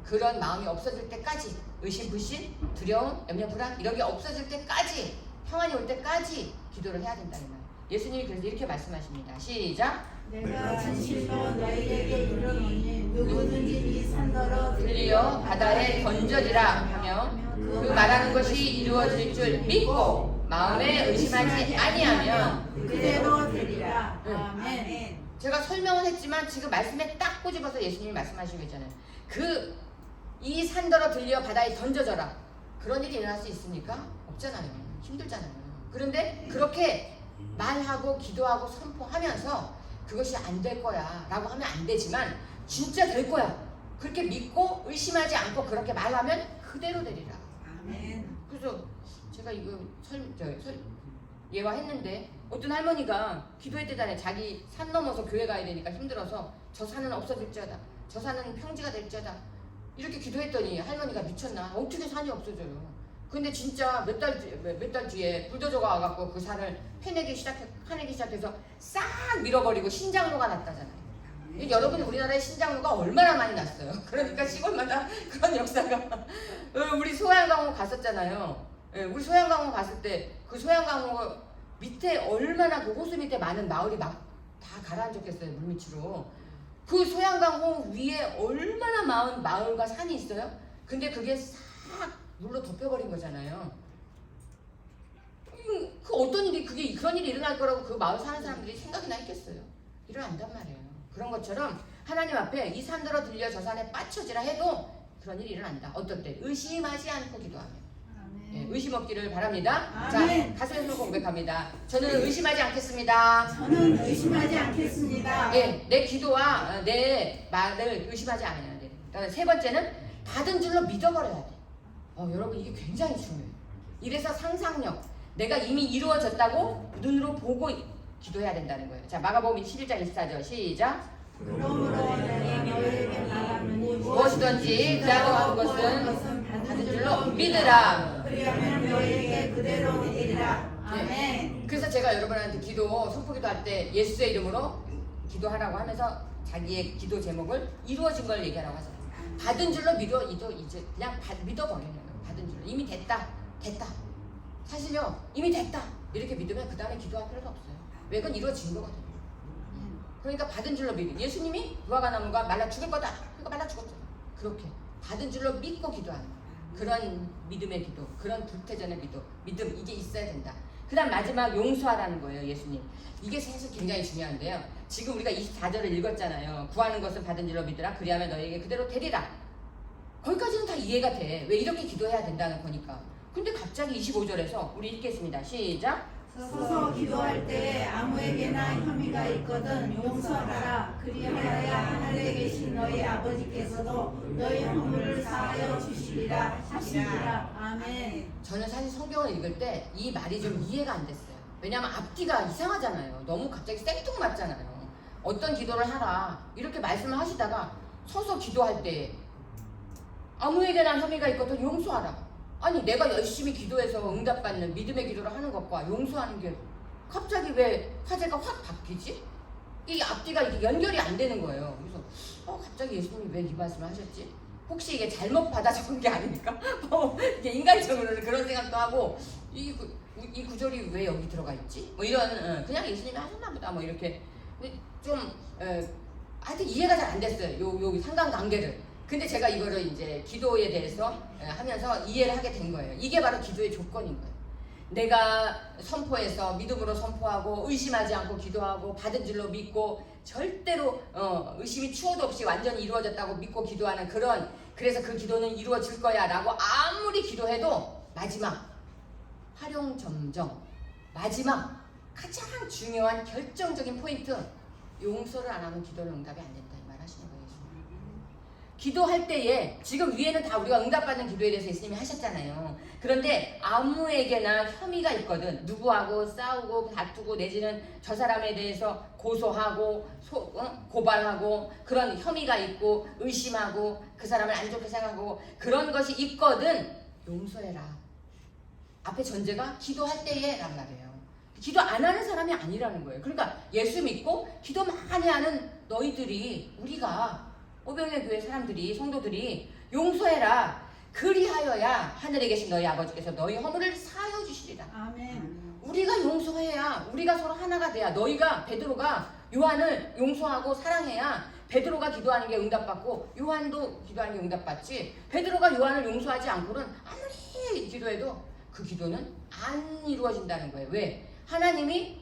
그런 마음이 없어질 때까지 의심, 불신, 두려움, 염려, 불안 이런 게 없어질 때까지 평안이 올 때까지 기도를 해야 된다 이 말이에요. 예수님이 그래서 이렇게 말씀하십니다. 시작. 내가 진실로 너희에게 이르노니 누구든지 이 산더러 들리어 바다에 던져지라 하며 그 말하는 것이 이루어질 줄 믿고 마음에 의심하지 아니하면 그대로 되리라. 응. 아멘. 제가 설명을 했지만 지금 말씀에 딱 꼬집어서 예수님이 말씀하시고 있잖아요. 이 산더러 들려 바다에 던져져라. 그런 일이 일어날 수 있습니까? 없잖아요. 힘들잖아요. 그런데 그렇게 말하고 기도하고 선포하면서 그것이 안 될 거야 라고 하면 안 되지만 진짜 될 거야. 그렇게 믿고 의심하지 않고 그렇게 말하면 그대로 되리라. 아멘. 그래서 제가 이거 예화했는데 어떤 할머니가 기도했대잖아요. 자기 산 넘어서 교회 가야 되니까 힘들어서 저 산은 없어질지어다. 저 산은 평지가 될지어다. 이렇게 기도했더니 할머니가 미쳤나? 어떻게 산이 없어져요? 근데 진짜 몇 달 뒤에 불도저가 와갖고 그 산을 파내기 시작해서 싹 밀어버리고 신장로가 났다잖아요. 여러분 우리나라에 신장로가 얼마나 많이 났어요. 그러니까 시골마다 그런 역사가 우리 소양강호 갔었잖아요. 우리 소양강호 갔을 때 그 소양강호 밑에 얼마나 그 호수 밑에 많은 마을이 막 다 가라앉았겠어요. 물밑으로. 그 소양강호 위에 얼마나 많은 마을과 산이 있어요. 근데 그게 싹 물로 덮여버린 거잖아요. 그 어떤 일이 그런 일이 일어날 거라고 그 마을 사는 사람들이 생각이나 했겠어요. 일어난단 말이에요. 그런 것처럼 하나님 앞에 이 산더러 들려 저 산에 빠쳐지라 해도 그런 일이 일어난다. 어떨 때? 의심하지 않고 기도하면. 예, 의심 없기를 바랍니다. 아멘. 자, 가슴에서 고백합니다. 저는 의심하지 않겠습니다. 저는 의심하지 않겠습니다. 예, 내 기도와 내 말을 의심하지 않아야 돼. 그다음에 세 번째는 받은 줄로 믿어버려야 돼. 여러분 이게 굉장히 중요해요. 이래서 상상력, 내가 이미 이루어졌다고 눈으로 보고 기도해야 된다는 거예요. 자, 마가복음 11장 24절 시작. 그러므로 내가 너희에게 말하노니 무엇이든지 구하고 한 것은 받은 줄로 믿으라. 그리하면 너희에게 그대로 되리라. 아멘. 그래서 제가 여러분한테 선포기도 할 때 예수의 이름으로 기도하라고 하면서 자기의 기도 제목을 이루어진 걸 얘기하라고 하잖아요. 받은 줄로 이제 그냥 믿어버리는 거예요. 받은 줄로 이미 됐다. 사실요 이미 됐다 이렇게 믿으면 그 다음에 기도할 필요도 없어요. 왜? 그건 이루어진 거거든요. 그러니까 받은 줄로 믿음. 예수님이 무화과 나무가 말라 죽을 거다. 그러니까 말라 죽었잖아요. 그렇게 받은 줄로 믿고 기도하는 그런 믿음의 기도, 그런 불태전의 믿음 이게 있어야 된다. 그 다음 마지막 용서하라는 거예요. 예수님. 이게 사실 굉장히 중요한데요. 지금 우리가 24절을 읽었잖아요. 구하는 것은 받은 줄로 믿으라. 그리하면 너희에게 그대로 되리라. 거기까지는 다 이해가 돼. 왜 이렇게 기도해야 된다는 거니까. 근데 갑자기 25절에서 우리 읽겠습니다. 시작. 서서 기도할 때 아무에게나 혐의가 있거든 용서하라. 그리하여 하늘에 계신 너희 아버지께서도 너희 허물을 사하여 주시리라 하시니라. 아멘. 저는 사실 성경을 읽을 때 이 말이 좀 이해가 안 됐어요. 왜냐하면 앞뒤가 이상하잖아요. 너무 갑자기 생뚱맞잖아요. 어떤 기도를 하라 이렇게 말씀을 하시다가 서서 기도할 때 아무에게나 혐의가 있거든 용서하라. 아니 내가 열심히 기도해서 응답받는 믿음의 기도를 하는 것과 용서하는 게 갑자기 왜 화제가 확 바뀌지? 이 앞뒤가 이게 연결이 안 되는 거예요. 그래서 갑자기 예수님이 왜 이 말씀을 하셨지? 혹시 이게 잘못 받아 적은 게 아닙니까? 이게 인간적으로는 그런 생각도 하고 이 구절이 왜 여기 들어가 있지? 뭐 이런 그냥 예수님이 하셨나 보다 뭐 이렇게 좀 하여튼 이해가 잘 안 됐어요. 요 상관관계를. 근데 제가 이거를 이제 기도에 대해서 하면서 이해를 하게 된 거예요. 이게 바로 기도의 조건인 거예요. 내가 선포해서 믿음으로 선포하고 의심하지 않고 기도하고 받은 줄로 믿고 절대로 의심이 추호도 없이 완전히 이루어졌다고 믿고 기도하는 그래서 그 기도는 이루어질 거야 라고 아무리 기도해도 마지막 활용점정 마지막 가장 중요한 결정적인 포인트 용서를 안 하면 기도는 응답이 안 된다 이 말 하시는 거예요. 기도할 때에 지금 위에는 다 우리가 응답받는 기도에 대해서 예수님이 하셨잖아요. 그런데 아무에게나 혐의가 있거든. 누구하고 싸우고 다투고 내지는 저 사람에 대해서 고소하고 고발하고 그런 혐의가 있고 의심하고 그 사람을 안 좋게 생각하고 그런 것이 있거든. 용서해라. 앞에 전제가 기도할 때에 란 말이에요. 기도 안 하는 사람이 아니라는 거예요. 그러니까 예수 믿고 기도 많이 하는 너희들이 우리가 오병이어 교회 사람들이 성도들이 용서해라. 그리하여야 하늘에 계신 너희 아버지께서 너희 허물을 사하여 주시리라. 아멘. 우리가 용서해야 우리가 서로 하나가 돼야 너희가 베드로가 요한을 용서하고 사랑해야 베드로가 기도하는 게 응답받고 요한도 기도하는 게 응답받지. 베드로가 요한을 용서하지 않고는 아무리 기도해도 그 기도는 안 이루어진다는 거예요. 왜? 하나님이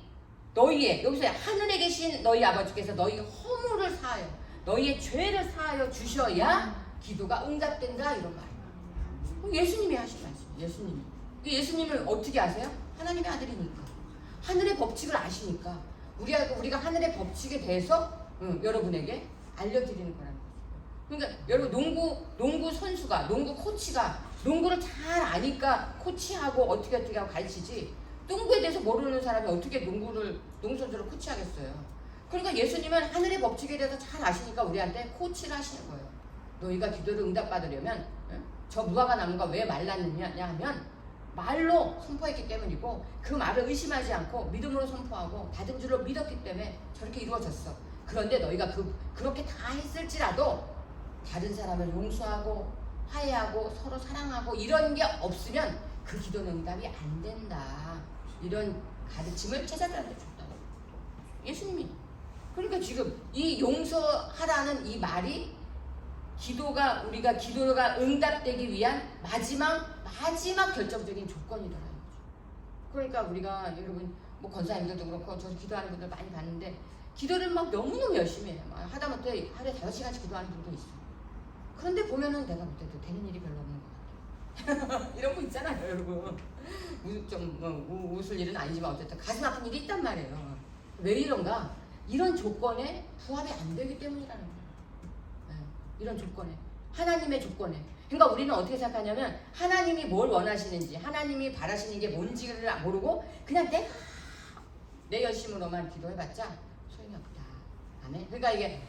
너희의 여기서 하늘에 계신 너희 아버지께서 너희 허물을 사하여 너희의 죄를 사하여 주셔야 기도가 응답된다 이런 말이에요. 예수님이 하신 말씀. 예수님을 어떻게 아세요? 하나님의 아들이니까. 하늘의 법칙을 아시니까 우리가 하늘의 법칙에 대해서 여러분에게 알려드리는 거라는 거죠. 그러니까 여러분 농구 선수가 농구 코치가 농구를 잘 아니까 코치하고 어떻게 하고 가르치지 농구에 대해서 모르는 사람이 어떻게 농구 선수를 코치하겠어요. 그러니까 예수님은 하늘의 법칙에 대해서 잘 아시니까 우리한테 코치를 하시는 거예요. 너희가 기도를 응답받으려면 저 무화과 나무가 왜 말랐느냐 하면 말로 선포했기 때문이고 그 말을 의심하지 않고 믿음으로 선포하고 받은 줄로 믿었기 때문에 저렇게 이루어졌어. 그런데 너희가 그렇게 다 했을지라도 다른 사람을 용서하고 화해하고 서로 사랑하고 이런 게 없으면 그 기도는 응답이 안 된다. 이런 가르침을 제자들한테 줬다고. 예수님이. 그러니까 지금 이 용서하라는 이 말이 우리가 기도가 응답되기 위한 마지막 결정적인 조건이더라고요. 그러니까 우리가 여러분 뭐 권사님들도 그렇고 저 기도하는 분들 많이 봤는데 기도를 막 너무너무 열심히 해요. 하다못해 하루에 5시간씩 기도하는 분도 있어요. 그런데 보면은 내가 볼 때도 되는 일이 별로 없는 것 같아요. 이런 거 있잖아요, 여러분. 웃을 일은 아니지만 어쨌든 가슴 아픈 일이 있단 말이에요. 왜 이런가? 이런 조건에 부합이 안 되기 때문이라는 거예요. 이런 조건에. 하나님의 조건에. 그러니까 우리는 어떻게 생각하냐면 하나님이 뭘 원하시는지 하나님이 바라시는 게 뭔지를 모르고 그냥 내 열심으로만 기도해봤자 소용이 없다. 아멘. 그러니까 이게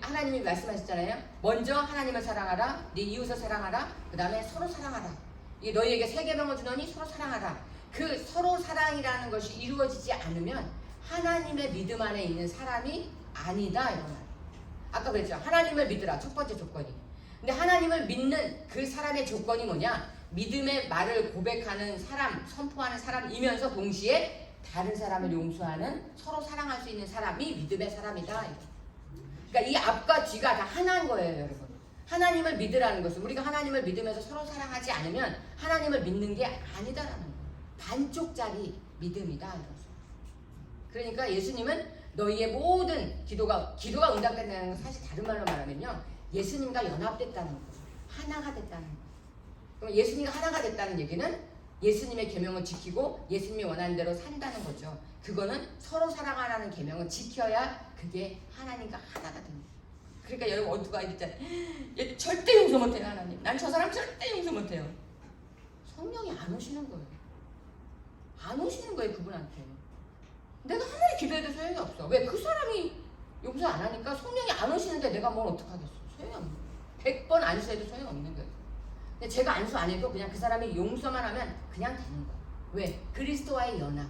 하나님이 말씀하셨잖아요. 먼저 하나님을 사랑하라. 네 이웃을 사랑하라. 그 다음에 서로 사랑하라. 이게 너희에게 세 계명을 주노니 서로 사랑하라. 그 서로 사랑이라는 것이 이루어지지 않으면 하나님의 믿음 안에 있는 사람이 아니다 이런 말. 아까 그랬죠. 하나님을 믿으라. 첫 번째 조건이. 근데 하나님을 믿는 그 사람의 조건이 뭐냐? 믿음의 말을 고백하는 사람, 선포하는 사람이면서 동시에 다른 사람을 용서하는 서로 사랑할 수 있는 사람이 믿음의 사람이다. 그러니까 이 앞과 뒤가 다 하나인 거예요, 여러분. 하나님을 믿으라는 것은 우리가 하나님을 믿으면서 서로 사랑하지 않으면 하나님을 믿는 게 아니다라는 거예요. 반쪽짜리 믿음이다. 그러니까 예수님은 너희의 모든 기도가 응답된다는 건 사실 다른 말로 말하면요. 예수님과 연합됐다는 거예요. 하나가 됐다는 거예요. 그럼 예수님과 하나가 됐다는 얘기는 예수님의 계명을 지키고 예수님이 원하는 대로 산다는 거죠. 그거는 서로 사랑하라는 계명을 지켜야 그게 하나님과 하나가 됩니다. 그러니까 여러분 어두가 있잖아요. 얘 절대 용서 못해요 하나님. 난 저 사람 절대 용서 못해요. 성령이 안 오시는 거예요. 안 오시는 거예요 그분한테. 내가 아무리 기도해도 소용이 없어. 왜? 그 사람이 용서 안 하니까 성령이 안 오시는데 내가 뭘 어떡하겠어. 소용이 없는 거예요. 100번 안수해도 소용이 없는 거예요. 근데 제가 안수 안 해도 그냥 그 사람이 용서만 하면 그냥 되는 거예요. 왜? 그리스도와의 연합.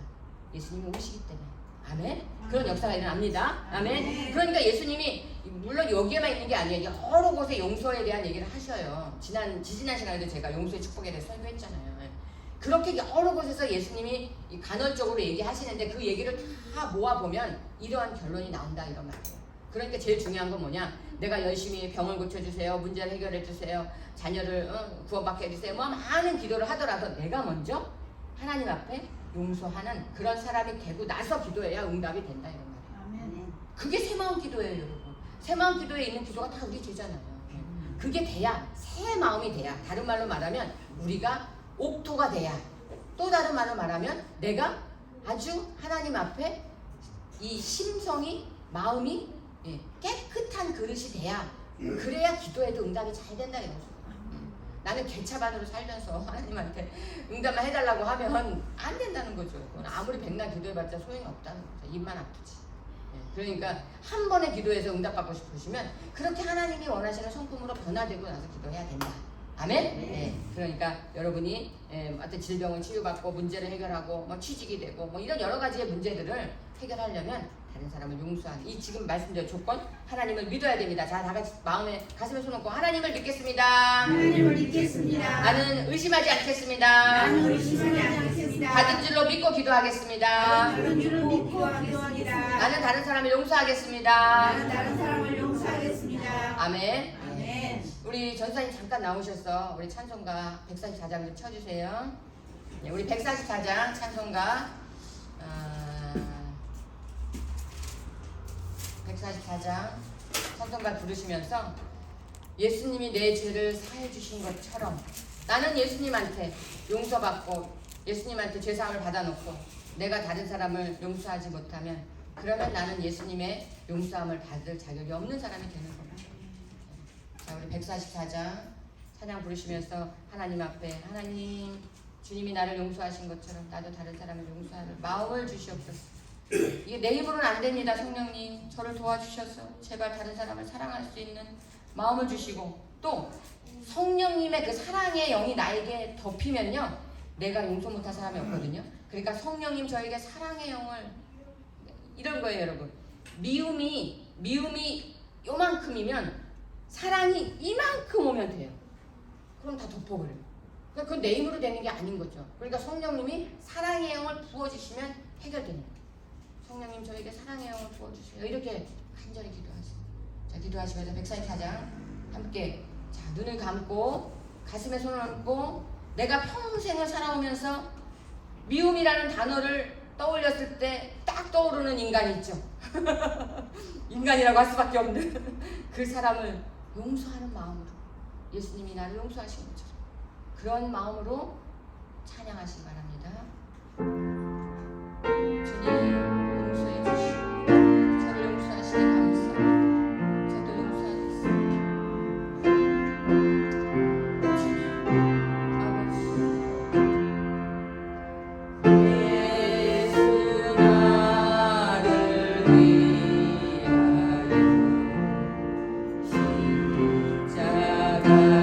예수님이 오시기 때문에. 아멘. 그런 역사가 일어납니다. 아멘. 그러니까 예수님이 물론 여기에만 있는 게 아니에요. 여러 곳에 용서에 대한 얘기를 하셔요. 지난 시간에도 제가 용서의 축복에 대해 설교했잖아요. 그렇게 여러 곳에서 예수님이 간헐적으로 얘기하시는데 그 얘기를 다 모아보면 이러한 결론이 나온다 이런 말이에요. 그러니까 제일 중요한 건 뭐냐? 내가 열심히 병을 고쳐주세요. 문제를 해결해주세요. 자녀를 구원받게 해주세요. 뭐 많은 기도를 하더라도 내가 먼저 하나님 앞에 용서하는 그런 사람이 되고 나서 기도해야 응답이 된다 이런 말이에요. 아멘. 그게 새마음 기도예요, 여러분. 새마음 기도에 있는 기도가 다 우리 죄잖아요. 그게 돼야, 새 마음이 돼야, 다른 말로 말하면 우리가 옥토가 돼야, 또 다른 말로 말하면 내가 아주 하나님 앞에 이 심성이, 마음이 깨끗한 그릇이 돼야, 그래야 기도에도 응답이 잘 된다 이거죠. 나는 개차반으로 살면서 하나님한테 응답만 해달라고 하면 안 된다는 거죠. 그건 아무리 백날 기도해봤자 소용이 없다는 거죠. 입만 아프지. 그러니까 한 번의 기도에서 응답받고 싶으시면 그렇게 하나님이 원하시는 성품으로 변화되고 나서 기도해야 된다. 아멘? 네. 그러니까 여러분이 어떤 질병을 치유받고 문제를 해결하고 뭐 취직이 되고 뭐 이런 여러 가지의 문제들을 해결하려면 다른 사람을 용서하는 이 지금 말씀드린 조건 하나님을 믿어야 됩니다. 자, 다 같이 마음에 가슴에 손 얹고 하나님을 믿겠습니다. 하나님을 믿겠습니다. 나는 의심하지 않겠습니다. 나는 의심하지 않겠습니다. 받은 줄로 믿고 기도하겠습니다. 받은 줄로 믿고 기도하리라. 나는 다른 사람을 용서하겠습니다. 나는 다른 사람을 용서하겠습니다. 아멘. 아멘. 우리 전사님 잠깐 나오셔서 우리 찬송가 144장 좀 쳐주세요. 네, 우리 144장 찬송가 144장 찬송가 부르시면서 예수님이 내 죄를 사해 주신 것처럼 나는 예수님한테 용서받고 예수님한테 죄사함을 받아놓고 내가 다른 사람을 용서하지 못하면 그러면 나는 예수님의 용서함을 받을 자격이 없는 사람이 되는 겁니다. 자, 우리 144장 찬양 부르시면서 하나님 앞에 하나님 주님이 나를 용서하신 것처럼 나도 다른 사람을 용서하는 마음을 주시옵소서. 이게 내 힘으로는 안 됩니다. 성령님 저를 도와주셔서 제발 다른 사람을 사랑할 수 있는 마음을 주시고 또 성령님의 그 사랑의 영이 나에게 덮이면요 내가 용서 못한 사람이 없거든요. 그러니까 성령님 저에게 사랑의 영을 이런 거예요 여러분. 미움이 요만큼이면 사랑이 이만큼 오면 돼요. 그럼 다 덮어버려요. 그러니까 그건 내 힘으로 되는 게 아닌 거죠. 그러니까 성령님이 사랑의 영을 부어주시면 해결되는 거예요. 성령님 저에게 사랑의 영을 부어주세요. 이렇게 간절히 기도하세요. 자, 기도하시면서 144장 함께 자 눈을 감고 가슴에 손을 얹고 내가 평생을 살아오면서 미움이라는 단어를 떠올렸을 때 딱 떠오르는 인간이 있죠. 인간이라고 할 수밖에 없는 그 사람을 용서하는 마음으로 예수님이 나를 용서하신 것처럼 그런 마음으로 찬양하시기 바랍니다. 주님 용서해 주시고 저를 용서하시니 감사합니다. 저도 용서하겠습니다. 예수 나를 위하여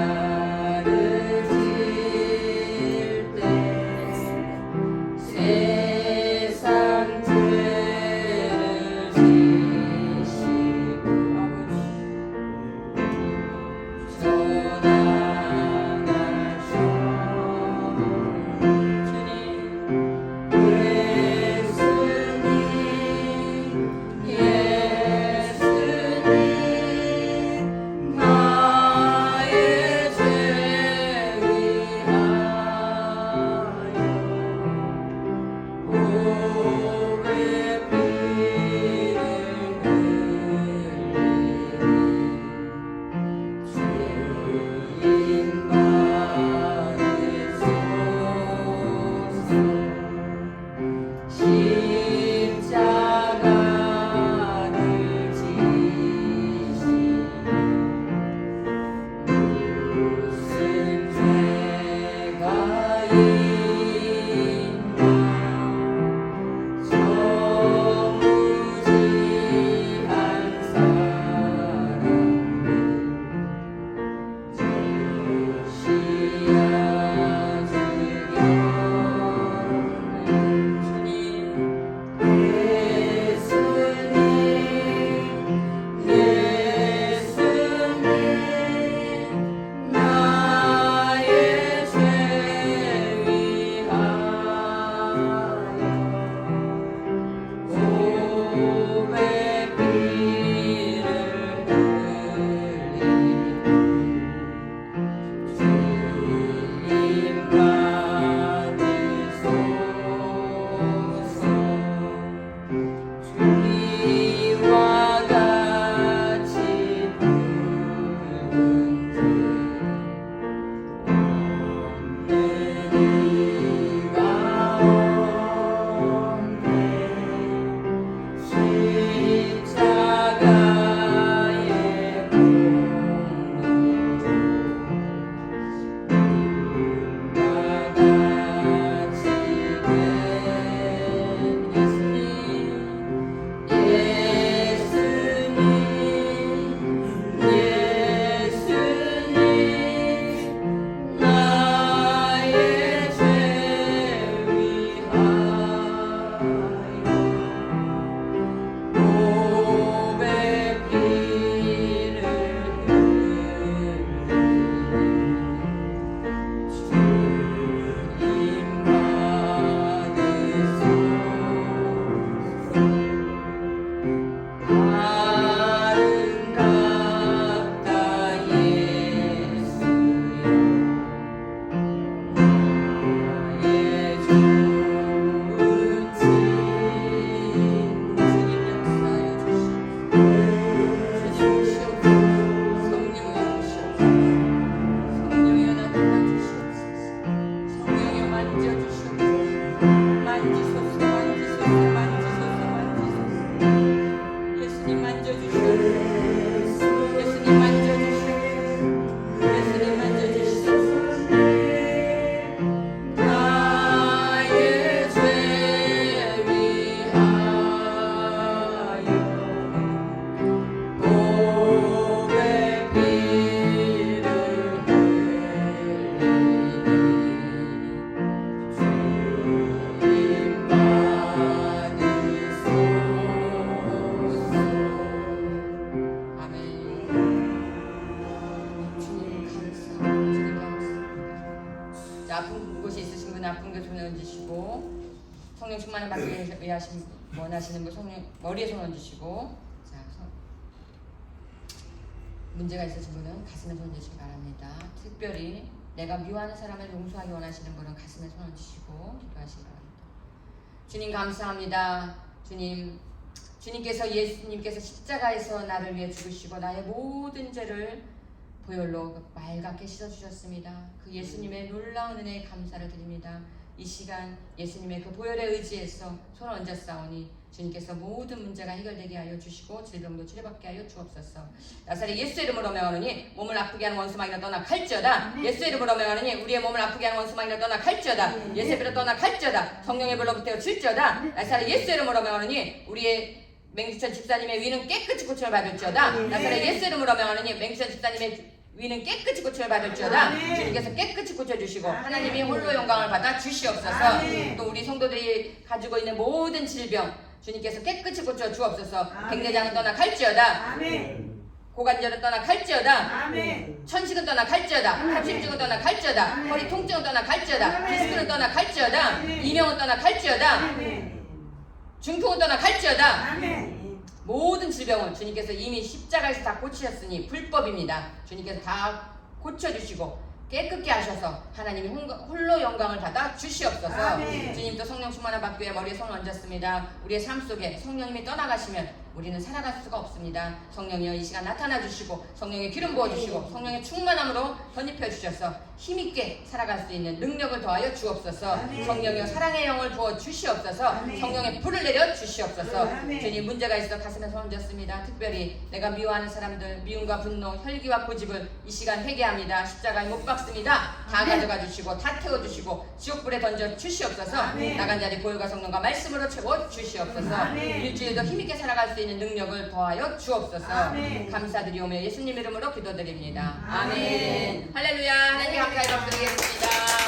십자가를 질 때 아픈 곳이 있으신 분 아픈 곳 손 얹으시고 성령 충만을 받기 위해 원하시는 분 성령 머리에 손 얹으시고 자 문제가 있으신 분은 가슴에 손 얹으시기 바랍니다. 특별히 내가 미워하는 사람을 용서하기 원하시는 분은 가슴에 손 얹으시고 기도하시기 바랍니다. 주님 감사합니다. 주님께서 예수님께서 십자가에서 나를 위해 죽으시고 나의 모든 죄를 보혈로 맑게 씻어주셨습니다. 그 예수님의 놀라운 은혜에 감사를 드립니다. 이 시간 예수님의 그 보혈에 의지해서 손을 얹었사오니 주님께서 모든 문제가 해결되게 하여 주시고 질병도 치료받게 하여 주옵소서. 나사렛 예수의 이름으로 명하노니 몸을 아프게 하는 원수마귀가 떠나 갈지어다. 예수의 이름으로 명하노니 우리의 몸을 아프게 하는 원수마귀가 떠나 갈지어다. 예수의 이름으로 떠나 갈지어다. 성령의 불로 붙어 줄지어다. 나사렛 예수의 이름으로 명하노니 우리의 맹주천 집사님의 위는 깨끗이 고침을 받을지어다. 나사렛 예수의 이름으로 명하노니 맹주천 집사님의 위는 깨끗이 고침을 받을지어다. 주님께서 깨끗이 고쳐주시고 하나님이 홀로 영광을 받아 주시옵소서. 또 우리 성도들이 가지고 있는 모든 질병 주님께서 깨끗이 고쳐 주옵소서. 백내장은 떠나 갈지어다. 고관절은 떠나 갈지어다. 천식은 떠나 갈지어다. 합심증은 떠나 갈지어다. 허리 통증은 떠나 갈지어다. 디스크는 떠나 갈지어다. 이명은 떠나 갈지어다. 중풍은 떠나 갈지어다. 모든 질병은 주님께서 이미 십자가에서 다 고치셨으니 불법입니다. 주님께서 다 고쳐주시고 깨끗게 하셔서 하나님이 홀로 영광을 받아 주시옵소서. 주님도 성령 충만을 받기 위해 머리에 손을 얹었습니다. 우리의 삶 속에 성령님이 떠나가시면 우리는 살아갈 수가 없습니다. 성령이여 이 시간 나타나 주시고 성령의 기름 부어주시고 성령의 충만함으로 덧입혀 주셔서 힘있게 살아갈 수 있는 능력을 더하여 주옵소서. 성령이여 사랑의 영을 부어 주시옵소서. 성령의 불을 내려 주시옵소서. 주님 문제가 있어 가슴에 손 얹었습니다. 특별히 내가 미워하는 사람들 미움과 분노 혈기와 고집을 이 시간 회개합니다. 십자가에 못 박습니다. 다 가져가 주시고 다 태워주시고 지옥불에 던져 주시옵소서. 나간 자리 보혈과 성령과 말씀으로 채워 주시옵소서. 일주일도 힘있게 살아갈 수 있는 능력을 더하여 주옵소서. 감사드리오며 예수님 이름으로 기도드립니다. 아멘. 할렐루야. 하나님 감사히 박수드리겠습니다.